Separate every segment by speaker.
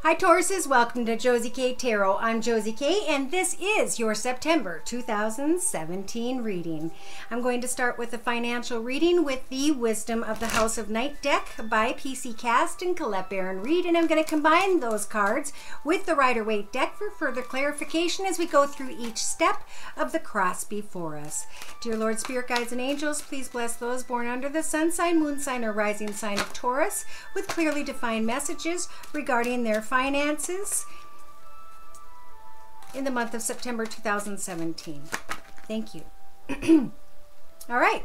Speaker 1: Hi Tauruses, welcome to Josie K Tarot. I'm Josie K and this is your September 2017 reading. I'm going to start with a financial reading with the Wisdom of the House of Night deck by PC Cast and Colette Baron Reed, and I'm going to combine those cards with the Rider-Waite deck for further clarification as we go through each step of the cross before us. Dear Lord, Spirit Guides and Angels, please bless those born under the sun sign, moon sign, or rising sign of Taurus with clearly defined messages regarding their finances in the month of September 2017. Thank you. All right.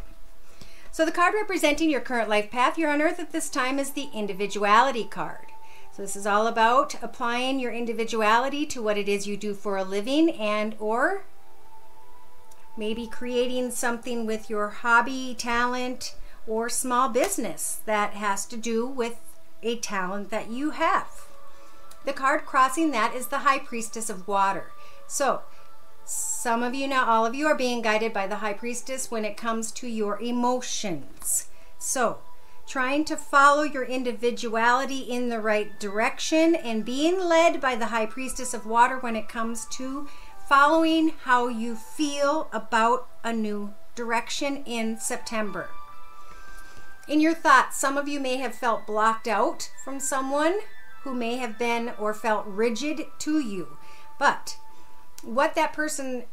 Speaker 1: So the card representing your current life path here on Earth at this time is the Individuality card. So this is all about applying your individuality to what it is you do for a living, and or maybe creating something with your hobby, talent, or small business that has to do with a talent that you have. The card crossing that is the High Priestess of Water. So some of you, not all of you, are being guided by the High Priestess when it comes to your emotions. So trying to follow your individuality in the right direction and being led by the High Priestess of Water when it comes to following how you feel about a new direction in September. In your thoughts, some of you may have felt blocked out from someone who may have been or felt rigid to you. But why that person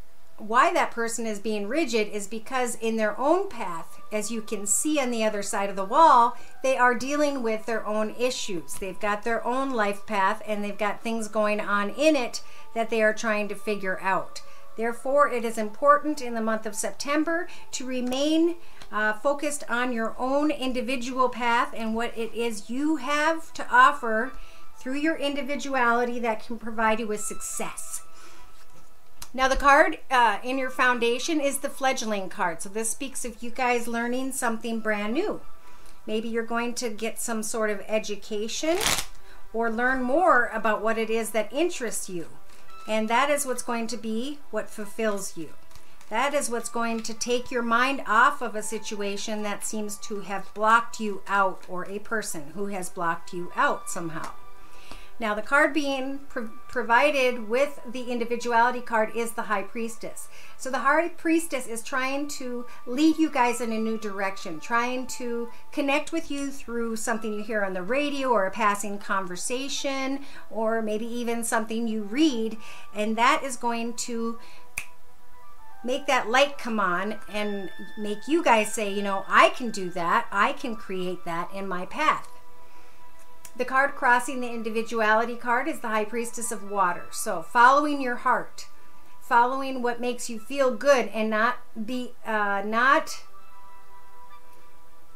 Speaker 1: is being rigid is because in their own path, as you can see on the other side of the wall, they are dealing with their own issues. They've got their own life path and they've got things going on in it that they are trying to figure out. Therefore, it is important in the month of September to remain focused on your own individual path and what it is you have to offer through your individuality that can provide you with success. Now the card in your foundation is the Fledgling card. So this speaks of you guys learning something brand new. Maybe you're going to get some sort of education or learn more about what it is that interests you. And that is what's going to be what fulfills you. That is what's going to take your mind off of a situation that seems to have blocked you out, or a person who has blocked you out somehow. Now the card being provided with the Individuality card is the High Priestess. So the High Priestess is trying to lead you guys in a new direction, trying to connect with you through something you hear on the radio or a passing conversation, or maybe even something you read, and that is going to make that light come on and make you guys say, you know, I can do that, I can create that in my path. The card crossing the Individuality card is the High Priestess of Water. So following your heart, following what makes you feel good, and not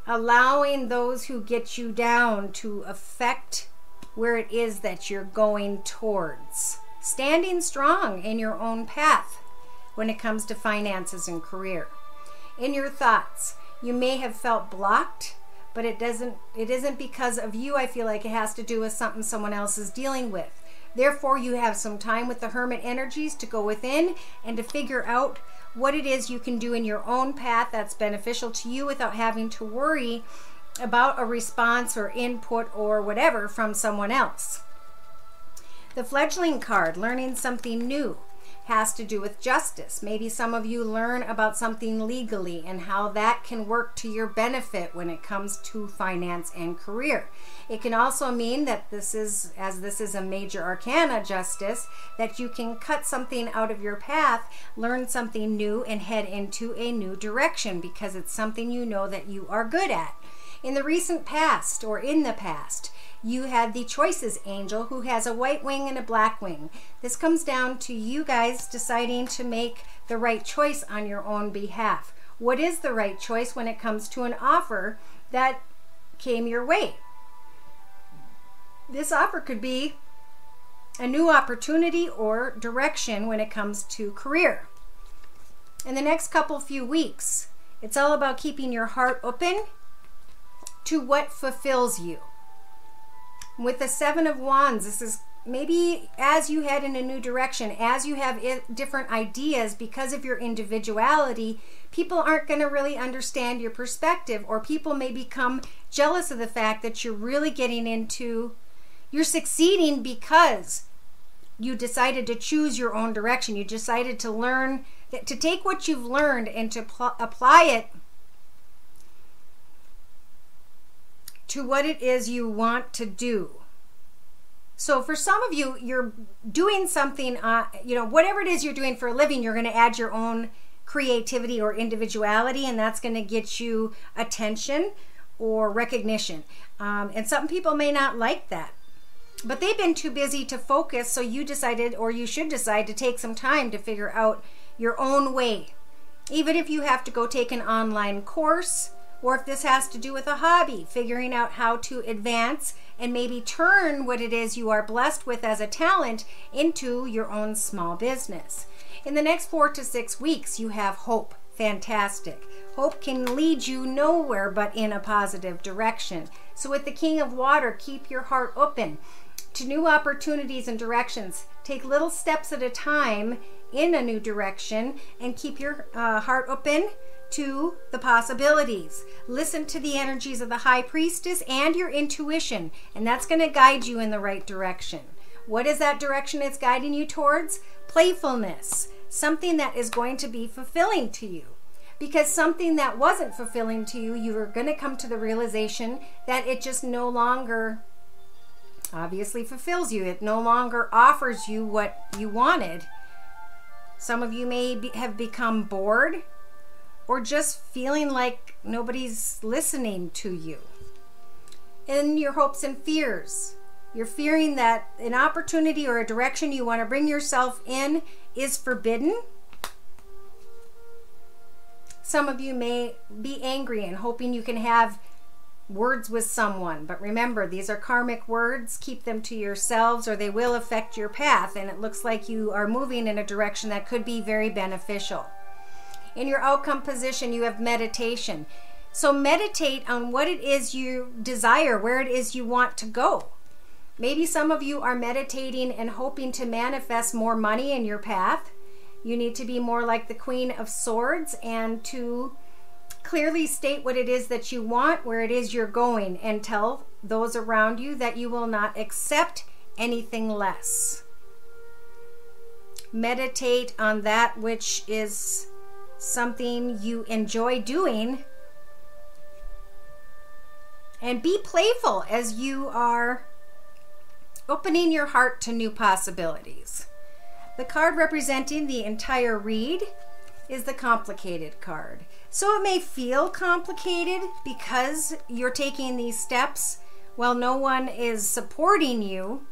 Speaker 1: allowing those who get you down to affect where it is that you're going towards. Standing strong in your own path when it comes to finances and career. In your thoughts, you may have felt blocked, but it isn't because of you. I feel like it has to do with something someone else is dealing with. Therefore, you have some time with the Hermit energies to go within and to figure out what it is you can do in your own path that's beneficial to you without having to worry about a response or input or whatever from someone else. The Fledgling card, learning something new, has to do with justice. Maybe some of you learn about something legally and how that can work to your benefit when it comes to finance and career. It can also mean that this is a major arcana justice, that you can cut something out of your path, learn something new, and head into a new direction because it's something you know that you are good at. In the recent past, or in the past, you had the Choices Angel who has a white wing and a black wing. This comes down to you guys deciding to make the right choice on your own behalf. What is the right choice when it comes to an offer that came your way? This offer could be a new opportunity or direction when it comes to career. In the next few weeks, it's all about keeping your heart open to what fulfills you. With the Seven of Wands, this is maybe as you head in a new direction, as you have different ideas, because of your individuality, people aren't going to really understand your perspective, or people may become jealous of the fact that you're really getting into You're succeeding because you decided to choose your own direction. You decided to learn, to take what you've learned and to apply it to what it is you want to do. So for some of you, you're doing something, whatever it is you're doing for a living, you're going to add your own creativity or individuality, and that's going to get you attention or recognition. And some people may not like that, but they've been too busy to focus, so you decided, or you should decide, to take some time to figure out your own way. Even if you have to go take an online course, or if this has to do with a hobby, figuring out how to advance and maybe turn what it is you are blessed with as a talent into your own small business. In the next 4 to 6 weeks, you have hope. Fantastic. Hope can lead you nowhere but in a positive direction. So with the King of Water, keep your heart open to new opportunities and directions. Take little steps at a time in a new direction and keep your heart open to the possibilities. Listen to the energies of the High Priestess and your intuition, and that's going to guide you in the right direction. What is that direction it's guiding you towards? Playfulness. Something that is going to be fulfilling to you. Because something that wasn't fulfilling to you, you are going to come to the realization that it just no longer obviously fulfills you. It no longer offers you what you wanted. Some of you may have become bored, or just feeling like nobody's listening to you. In your hopes and fears, you're fearing that an opportunity or a direction you want to bring yourself in is forbidden. Some of you may be angry and hoping you can have words with someone, but remember, these are karmic words. Keep them to yourselves or they will affect your path, and it looks like you are moving in a direction that could be very beneficial. In your outcome position, you have meditation. So meditate on what it is you desire, where it is you want to go. Maybe some of you are meditating and hoping to manifest more money in your path. You need to be more like the Queen of Swords and to clearly state what it is that you want, where it is you're going, and tell those around you that you will not accept anything less. Meditate on that which is something you enjoy doing, and be playful as you are opening your heart to new possibilities. The card representing the entire read is the complicated card. So it may feel complicated because you're taking these steps while no one is supporting you,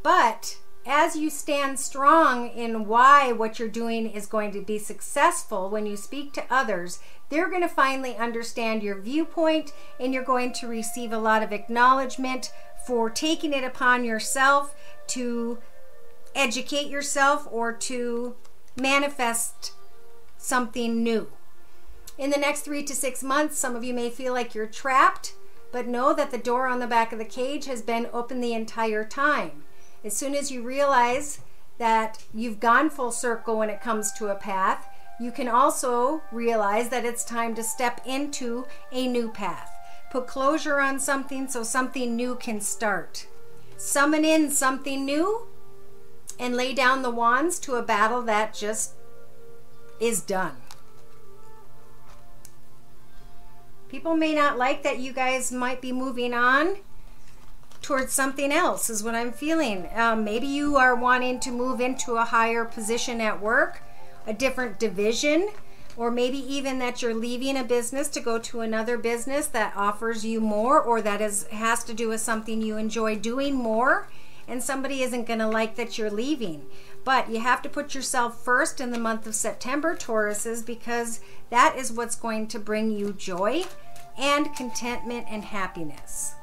Speaker 1: but as you stand strong in why what you're doing is going to be successful, when you speak to others, they're going to finally understand your viewpoint, and you're going to receive a lot of acknowledgement for taking it upon yourself to educate yourself or to manifest something new. In the next 3 to 6 months, some of you may feel like you're trapped, but know that the door on the back of the cage has been open the entire time. As soon as you realize that you've gone full circle when it comes to a path, you can also realize that it's time to step into a new path. Put closure on something so something new can start. Summon in something new and lay down the wands to a battle that just is done. People may not like that you guys might be moving on towards something else, is what I'm feeling. Maybe you are wanting to move into a higher position at work, a different division, or maybe even that you're leaving a business to go to another business that offers you more, or that has to do with something you enjoy doing more, and somebody isn't going to like that you're leaving. But you have to put yourself first in the month of September, Tauruses, because that is what's going to bring you joy and contentment and happiness.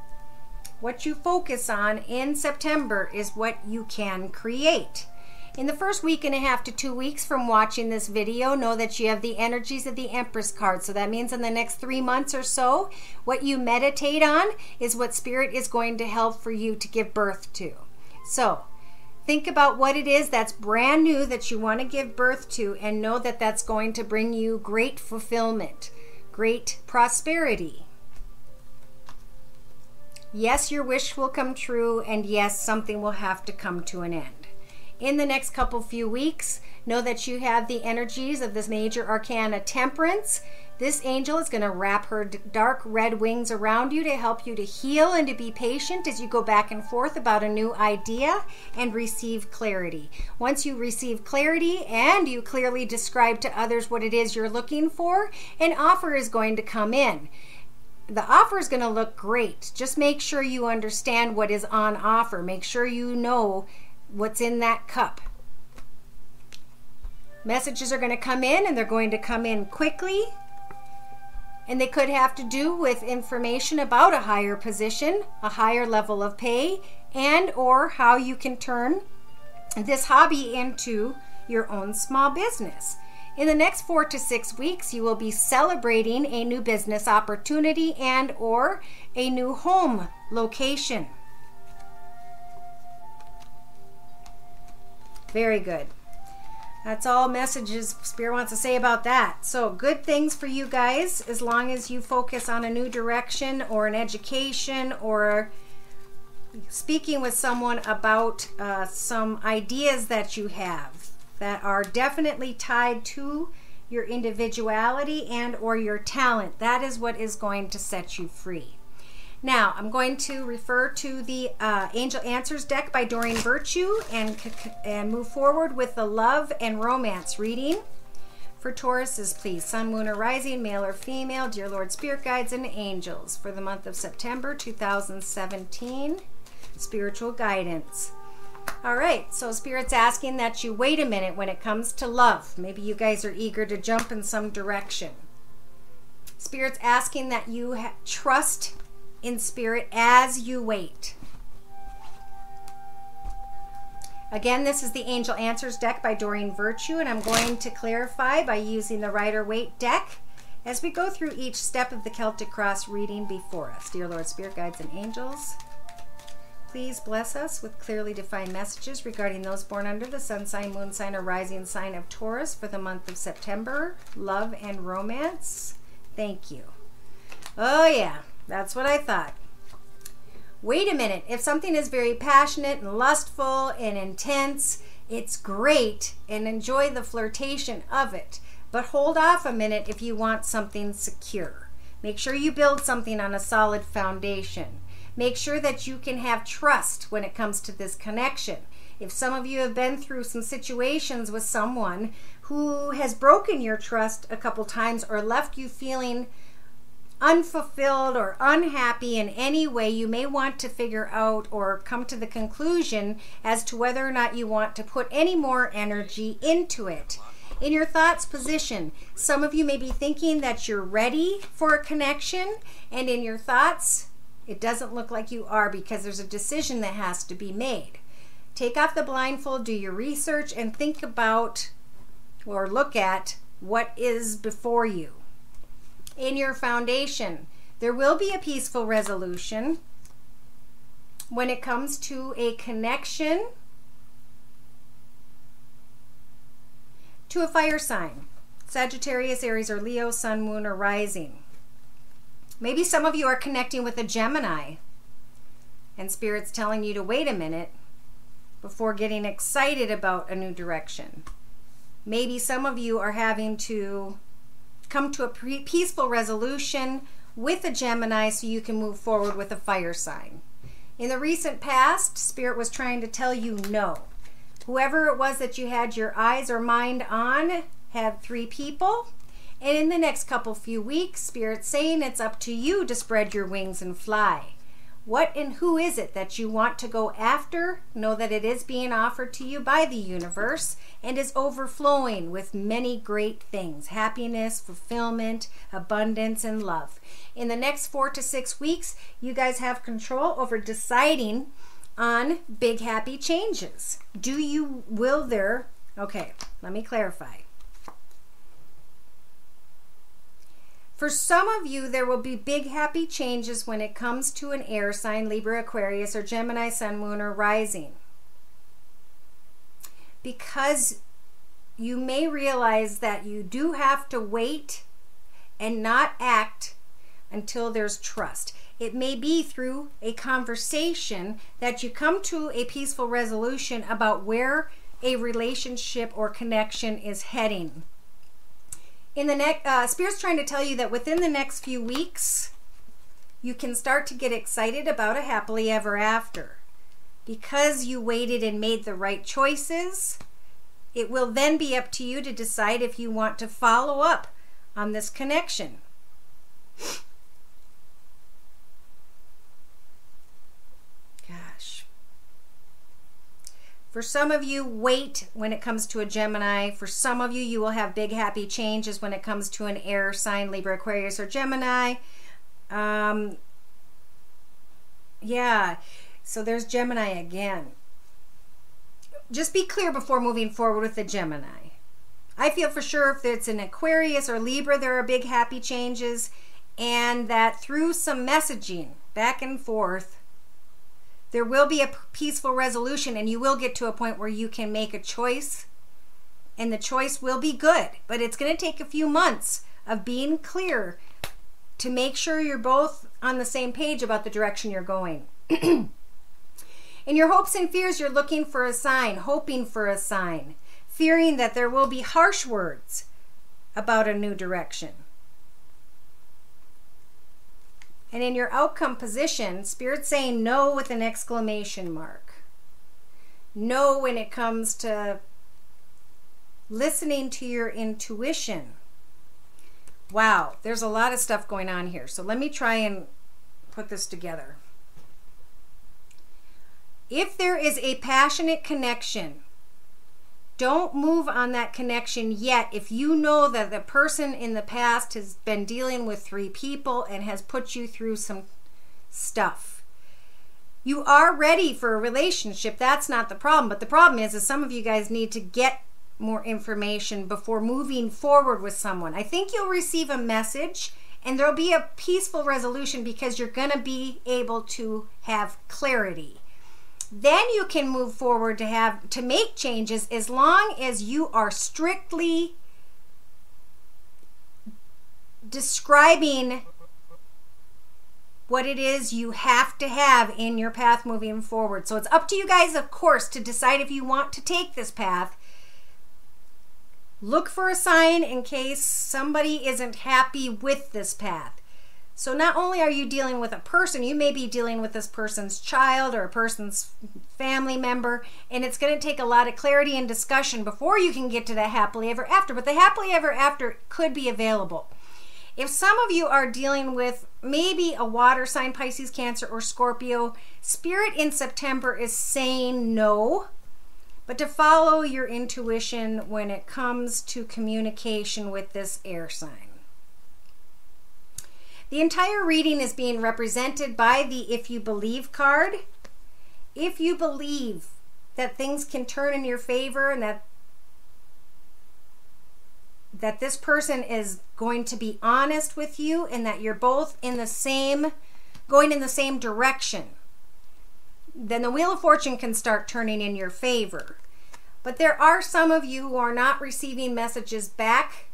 Speaker 1: What you focus on in September is what you can create. In the first week and a half to 2 weeks from watching this video, know that you have the energies of the Empress card. So that means in the next 3 months or so, what you meditate on is what Spirit is going to help for you to give birth to. So think about what it is that's brand new that you want to give birth to, and know that that's going to bring you great fulfillment, great prosperity. Yes, your wish will come true, and yes, something will have to come to an end. In the next few weeks, know that you have the energies of this major arcana Temperance. This angel is going to wrap her dark red wings around you to help you to heal and to be patient as you go back and forth about a new idea and receive clarity. Once you receive clarity and you clearly describe to others what it is you're looking for, an offer is going to come in. The offer is going to look great. Just make sure you understand what is on offer. Make sure you know what's in that cup. Messages are going to come in, and they're going to come in quickly. And they could have to do with information about a higher position, a higher level of pay, and or how you can turn this hobby into your own small business. In the next 4 to 6 weeks, you will be celebrating a new business opportunity and or a new home location. Very good. That's all messages Spirit wants to say about that. So good things for you guys as long as you focus on a new direction or an education or speaking with someone about some ideas that you have that are definitely tied to your individuality and or your talent. That is what is going to set you free. Now, I'm going to refer to the Angel Answers deck by Doreen Virtue and move forward with the love and romance reading. For Tauruses, please, Sun, Moon, or Rising, male or female, dear Lord, Spirit Guides, and Angels for the month of September 2017. Spiritual guidance. All right, so Spirit's asking that you wait a minute when it comes to love. Maybe you guys are eager to jump in some direction. Spirit's asking that you trust in Spirit as you wait. Again, this is the Angel Answers deck by Doreen Virtue, and I'm going to clarify by using the Rider-Waite deck as we go through each step of the Celtic Cross reading before us. Dear Lord, Spirit Guides, and Angels, please bless us with clearly defined messages regarding those born under the sun sign, moon sign, or rising sign of Taurus for the month of September. Love and romance. Thank you. Oh yeah. That's what I thought. Wait a minute. If something is very passionate and lustful and intense, it's great and enjoy the flirtation of it. But hold off a minute if you want something secure. Make sure you build something on a solid foundation. Make sure that you can have trust when it comes to this connection. If some of you have been through some situations with someone who has broken your trust a couple times or left you feeling unfulfilled or unhappy in any way, you may want to figure out or come to the conclusion as to whether or not you want to put any more energy into it. In your thoughts position, some of you may be thinking that you're ready for a connection, and in your thoughts, it doesn't look like you are because there's a decision that has to be made. Take off the blindfold, do your research, and think about or look at what is before you. In your foundation, there will be a peaceful resolution when it comes to a connection to a fire sign, Sagittarius, Aries, or Leo, Sun, Moon, or Rising. Maybe some of you are connecting with a Gemini, and Spirit's telling you to wait a minute before getting excited about a new direction. Maybe some of you are having to come to a peaceful resolution with a Gemini so you can move forward with a fire sign. In the recent past, Spirit was trying to tell you no. Whoever it was that you had your eyes or mind on had 3 people. And in the next few weeks, Spirit's saying it's up to you to spread your wings and fly. What and who is it that you want to go after? Know that it is being offered to you by the universe and is overflowing with many great things. Happiness, fulfillment, abundance, and love. In the next 4 to 6 weeks, you guys have control over deciding on big happy changes. Okay, let me clarify. For some of you, there will be big happy changes when it comes to an air sign, Libra, Aquarius, or Gemini, Sun, Moon, or Rising. Because you may realize that you do have to wait and not act until there's trust. It may be through a conversation that you come to a peaceful resolution about where a relationship or connection is heading. In the next, Spirit's trying to tell you that within the next few weeks, you can start to get excited about a happily ever after. Because you waited and made the right choices, it will then be up to you to decide if you want to follow up on this connection. Gosh. For some of you, wait when it comes to a Gemini. For some of you, you will have big happy changes when it comes to an air sign, Libra, Aquarius, or Gemini. Yeah, so there's Gemini again. Just be clear before moving forward with the Gemini. I feel for sure if it's an Aquarius or Libra, there are big happy changes, and that through some messaging back and forth, there will be a peaceful resolution, and you will get to a point where you can make a choice, and the choice will be good. But it's going to take a few months of being clear to make sure you're both on the same page about the direction you're going. In your hopes and fears, you're looking for a sign, hoping for a sign, fearing that there will be harsh words about a new direction. And in your outcome position, Spirit's saying no with an exclamation mark. No when it comes to listening to your intuition. Wow, there's a lot of stuff going on here. So let me try and put this together. If there is a passionate connection, don't move on that connection yet if you know that the person in the past has been dealing with 3 people and has put you through some stuff. You are ready for a relationship. That's not the problem. But the problem is some of you guys need to get more information before moving forward with someone. I think you'll receive a message and there'll be a peaceful resolution because you're going to be able to have clarity. Then you can move forward to make changes as long as you are strictly describing what it is you have to have in your path moving forward. So it's up to you guys, of course, to decide if you want to take this path. Look for a sign in case somebody isn't happy with this path. So not only are you dealing with a person, you may be dealing with this person's child or a person's family member, and it's going to take a lot of clarity and discussion before you can get to the happily ever after. But the happily ever after could be available. If some of you are dealing with maybe a water sign, Pisces, Cancer, or Scorpio, Spirit in September is saying no, but to follow your intuition when it comes to communication with this air sign. The entire reading is being represented by the If You Believe card. If you believe that things can turn in your favor and that this person is going to be honest with you and that you're both going in the same direction, then the Wheel of Fortune can start turning in your favor. But there are some of you who are not receiving messages back.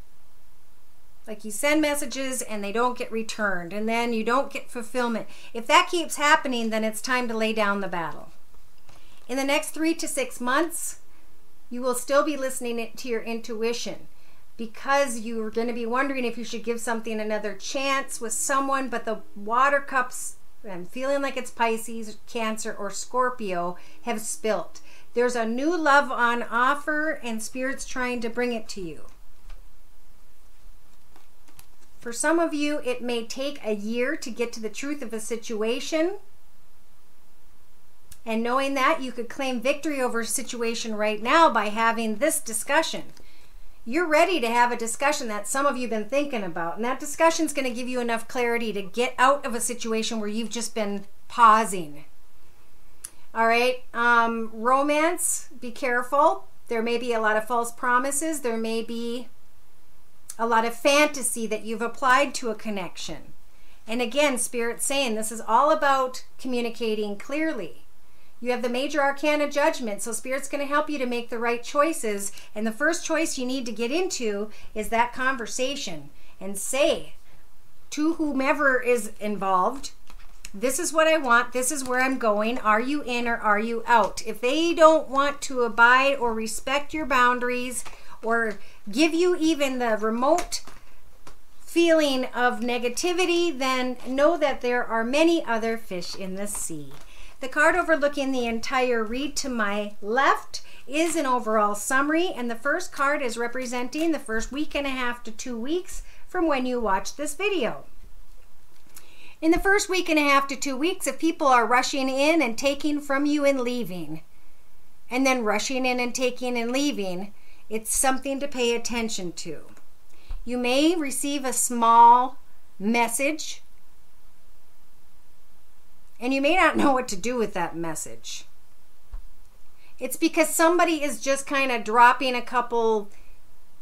Speaker 1: Like you send messages and they don't get returned, and then you don't get fulfillment. If that keeps happening, then it's time to lay down the battle. In the next 3 to 6 months, you will still be listening to your intuition because you're going to be wondering if you should give something another chance with someone, but the water cups, I'm feeling like it's Pisces, Cancer, or Scorpio, have spilt. There's a new love on offer and Spirit's trying to bring it to you. For some of you, it may take a year to get to the truth of a situation. And knowing that, you could claim victory over a situation right now by having this discussion. You're ready to have a discussion that some of you have been thinking about. And that discussion is going to give you enough clarity to get out of a situation where you've just been pausing. All right. Romance, be careful. There may be a lot of false promises. There may be a lot of fantasy that you've applied to a connection. And again, Spirit's saying this is all about communicating clearly. You have the major arcana Judgment, so Spirit's going to help you to make the right choices. And the first choice you need to get into is that conversation and say to whomever is involved, This is what I want. This is where I'm going. Are you in or are you out? If they don't want to abide or respect your boundaries or give you even the remote feeling of negativity, then know that there are many other fish in the sea. The card overlooking the entire read to my left is an overall summary, and the first card is representing the first week and a half to 2 weeks from when you watch this video. In the first week and a half to 2 weeks, if people are rushing in and taking from you and leaving, and then rushing in and taking and leaving, it's something to pay attention to. You may receive a small message, and you may not know what to do with that message. It's because somebody is just kind of dropping a couple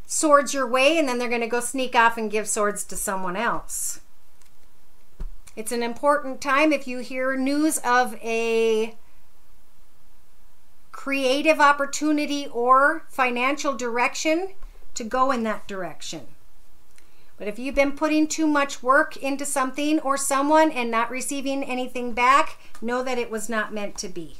Speaker 1: swords your way, and then they're going to go sneak off and give swords to someone else. It's an important time if you hear news of a creative opportunity or financial direction, to go in that direction. But if you've been putting too much work into something or someone and not receiving anything back, know that it was not meant to be.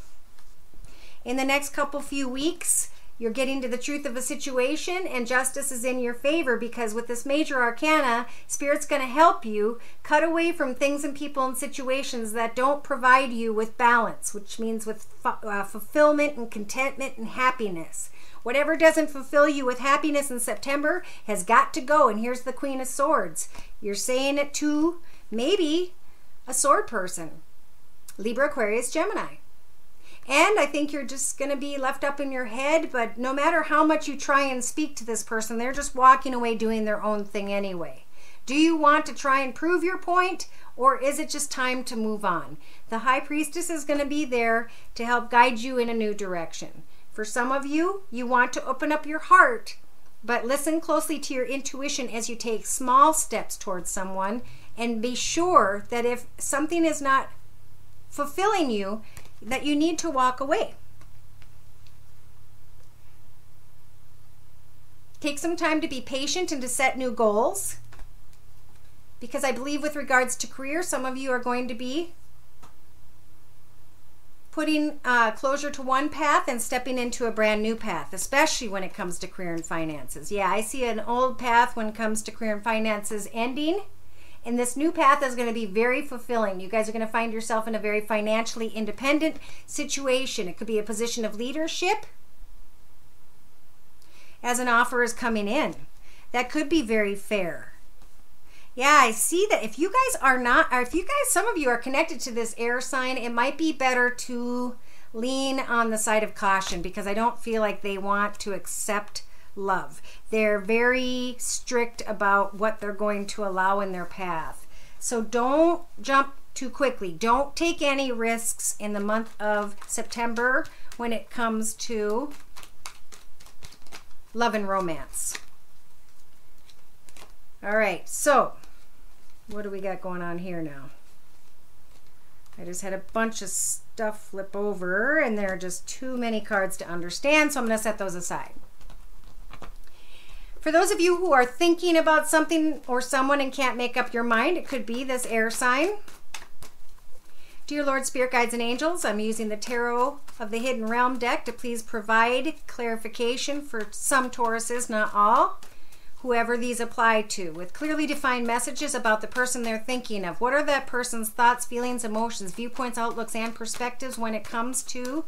Speaker 1: In the next few weeks, you're getting to the truth of a situation, and justice is in your favor, because with this major arcana, Spirit's going to help you cut away from things and people and situations that don't provide you with balance, which means with fulfillment and contentment and happiness. Whatever doesn't fulfill you with happiness in September has got to go. And here's the Queen of Swords. You're saying it to maybe a sword person, Libra, Aquarius, Gemini. And I think you're just going to be left up in your head, but no matter how much you try and speak to this person, they're just walking away doing their own thing anyway. Do you want to try and prove your point, or is it just time to move on? The High Priestess is going to be there to help guide you in a new direction. For some of you, you want to open up your heart, but listen closely to your intuition as you take small steps towards someone, and be sure that if something is not fulfilling you, that you need to walk away. Take some time to be patient and to set new goals, because I believe with regards to career, some of you are going to be putting closure to one path and stepping into a brand new path, especially when it comes to career and finances. Yeah, I see an old path when it comes to career and finances ending, and this new path is going to be very fulfilling. You guys are going to find yourself in a very financially independent situation. It could be a position of leadership as an offer is coming in. That could be very fair. Yeah, I see that if you guys are not, or if you guys, some of you are connected to this air sign, it might be better to lean on the side of caution, because I don't feel like they want to accept love. They're very strict about what they're going to allow in their path. So don't jump too quickly. Don't take any risks in the month of September when it comes to love and romance. All right, so what do we got going on here now? I just had a bunch of stuff flip over, and there are just too many cards to understand, so I'm going to set those aside. For those of you who are thinking about something or someone and can't make up your mind, it could be this air sign. Dear Lord, Spirit, Guides, and Angels, I'm using the Tarot of the Hidden Realm deck to please provide clarification for some Tauruses, not all, whoever these apply to, with clearly defined messages about the person they're thinking of. What are that person's thoughts, feelings, emotions, viewpoints, outlooks, and perspectives when it comes to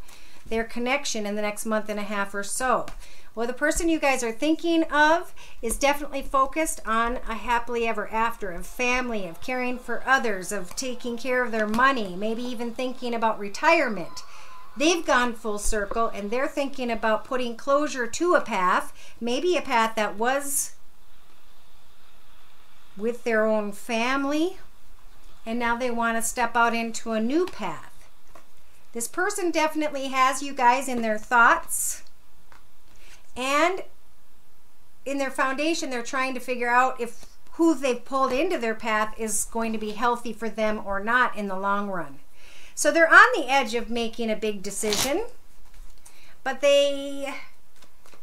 Speaker 1: their connection in the next month and a half or so? Well, the person you guys are thinking of is definitely focused on a happily ever after, of family, of caring for others, of taking care of their money, maybe even thinking about retirement. They've gone full circle, and they're thinking about putting closure to a path, maybe a path that was with their own family, and now they want to step out into a new path. This person definitely has you guys in their thoughts, and in their foundation, they're trying to figure out if who they've pulled into their path is going to be healthy for them or not in the long run. So they're on the edge of making a big decision, but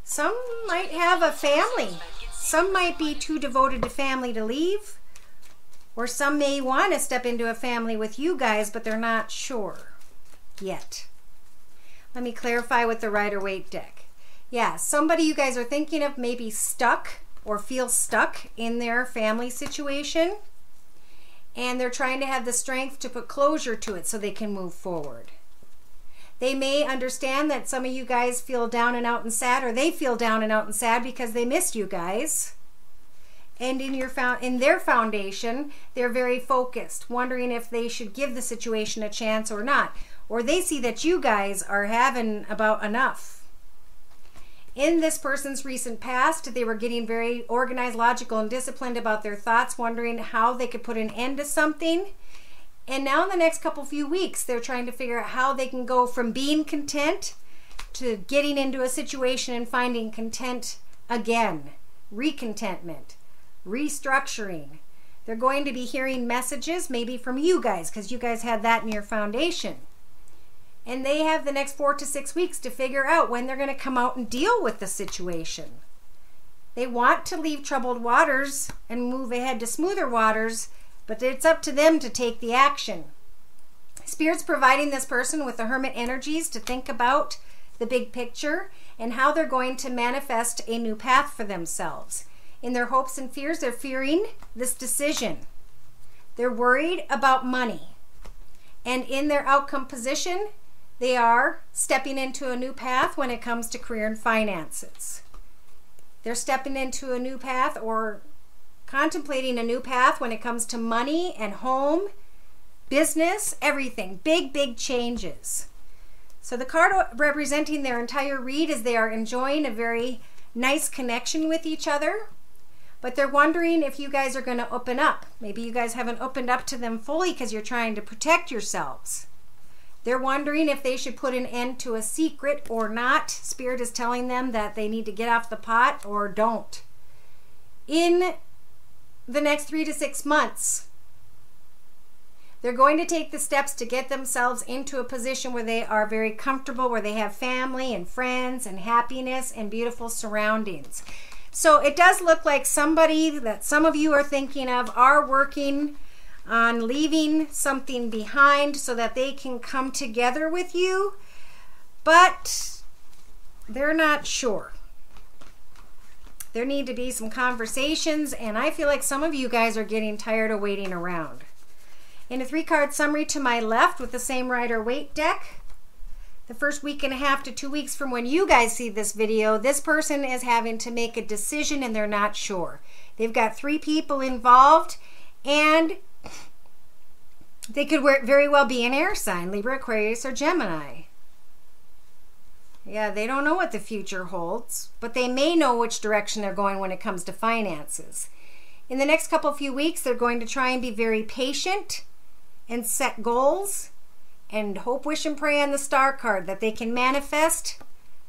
Speaker 1: some might have a family. Some might be too devoted to family to leave, Or some may want to step into a family with you guys, but they're not sure yet. Let me clarify with the Rider-Waite deck. Yeah, somebody you guys are thinking of may be stuck or feel stuck in their family situation, and they're trying to have the strength to put closure to it so they can move forward. They may understand that some of you guys feel down and out and sad, or they feel down and out and sad because they missed you guys. And in their foundation, they're very focused, wondering if they should give the situation a chance or not. Or they see that you guys are having about enough. In this person's recent past, they were getting very organized, logical, and disciplined about their thoughts, wondering how they could put an end to something. And now in the next few weeks, they're trying to figure out how they can go from being content to getting into a situation and finding content again. Recontentment. Restructuring. They're going to be hearing messages maybe from you guys, because you guys had that in your foundation. And they have the next 4 to 6 weeks to figure out when they're going to come out and deal with the situation. They want to leave troubled waters and move ahead to smoother waters, but it's up to them to take the action. Spirit's providing this person with the Hermit energies to think about the big picture and how they're going to manifest a new path for themselves. In their hopes and fears, they're fearing this decision. They're worried about money. And in their outcome position, they are stepping into a new path when it comes to career and finances. They're stepping into a new path or contemplating a new path when it comes to money and home, business, everything. Big, big changes. So the card representing their entire read is they are enjoying a very nice connection with each other. But they're wondering if you guys are going to open up. Maybe you guys haven't opened up to them fully because you're trying to protect yourselves. They're wondering if they should put an end to a secret or not. Spirit is telling them that they need to get off the pot or don't. In the next 3 to 6 months, they're going to take the steps to get themselves into a position where they are very comfortable, where they have family and friends and happiness and beautiful surroundings. So it does look like somebody that some of you are thinking of are working on leaving something behind so that they can come together with you, but they're not sure. There need to be some conversations, and I feel like some of you guys are getting tired of waiting around. In a 3-card summary to my left with the same Rider-Waite deck, the first week and a half to 2 weeks from when you guys see this video, this person is having to make a decision and they're not sure. They've got 3 people involved, and they could very well be an air sign, Libra, Aquarius, or Gemini. Yeah, they don't know what the future holds, but they may know which direction they're going when it comes to finances. In the next few weeks, they're going to try and be very patient and set goals and hope, wish, and pray on the star card that they can manifest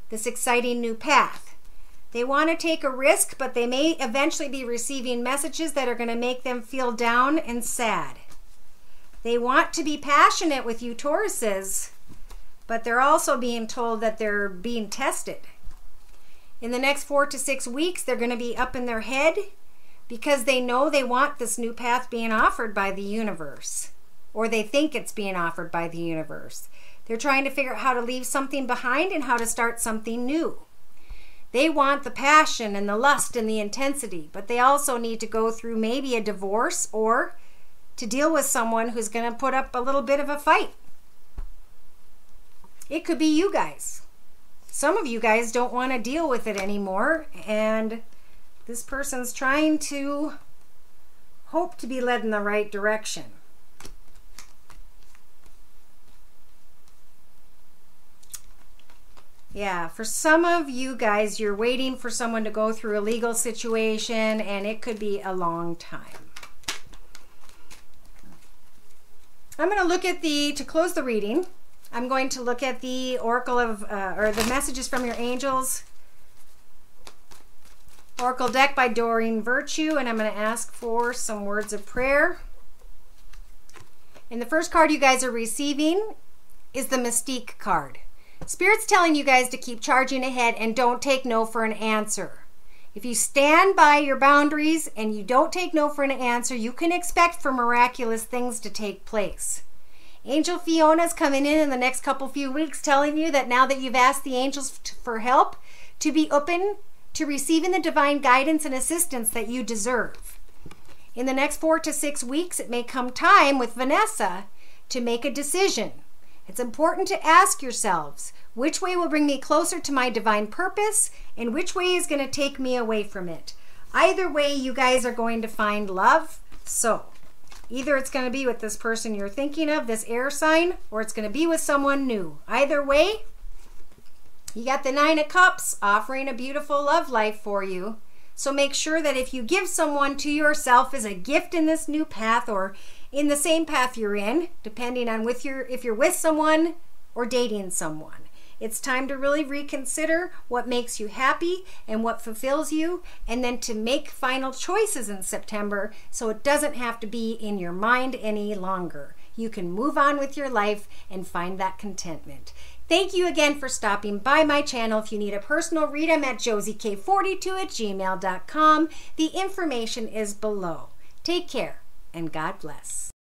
Speaker 1: this exciting new path. They want to take a risk, but they may eventually be receiving messages that are going to make them feel down and sad. They want to be passionate with you, Tauruses, but they're also being told that they're being tested. In the next 4 to 6 weeks, they're going to be up in their head because they know they want this new path being offered by the universe. Or they think it's being offered by the universe. They're trying to figure out how to leave something behind and how to start something new. They want the passion and the lust and the intensity, but they also need to go through maybe a divorce or to deal with someone who's going to put up a little bit of a fight. It could be you guys. Some of you guys don't want to deal with it anymore, and this person's trying to hope to be led in the right direction. Yeah, for some of you guys, you're waiting for someone to go through a legal situation, and it could be a long time. I'm going to look at to close the reading, I'm going to look at the Oracle of, or the messages from your angels. Oracle deck by Doreen Virtue, and I'm going to ask for some words of prayer. And the first card you guys are receiving is the Mystique card. Spirit's telling you guys to keep charging ahead and don't take no for an answer. If you stand by your boundaries and you don't take no for an answer, you can expect for miraculous things to take place. Angel Fiona's coming in the next few weeks telling you that now that you've asked the angels for help, to be open to receiving the divine guidance and assistance that you deserve. In the next 4 to 6 weeks, it may come time with Vanessa to make a decision. It's important to ask yourselves, which way will bring me closer to my divine purpose and which way is going to take me away from it? Either way, you guys are going to find love. So either it's going to be with this person you're thinking of, this air sign, or it's going to be with someone new. Either way, you got the 9 of Cups offering a beautiful love life for you. So make sure that if you give someone to yourself as a gift in this new path or in the same path you're in, depending on if you're with someone or dating someone, it's time to really reconsider what makes you happy and what fulfills you, and then to make final choices in September so it doesn't have to be in your mind any longer. You can move on with your life and find that contentment. Thank you again for stopping by my channel. If you need a personal read, I'm at josiek42@gmail.com. The information is below. Take care and God bless.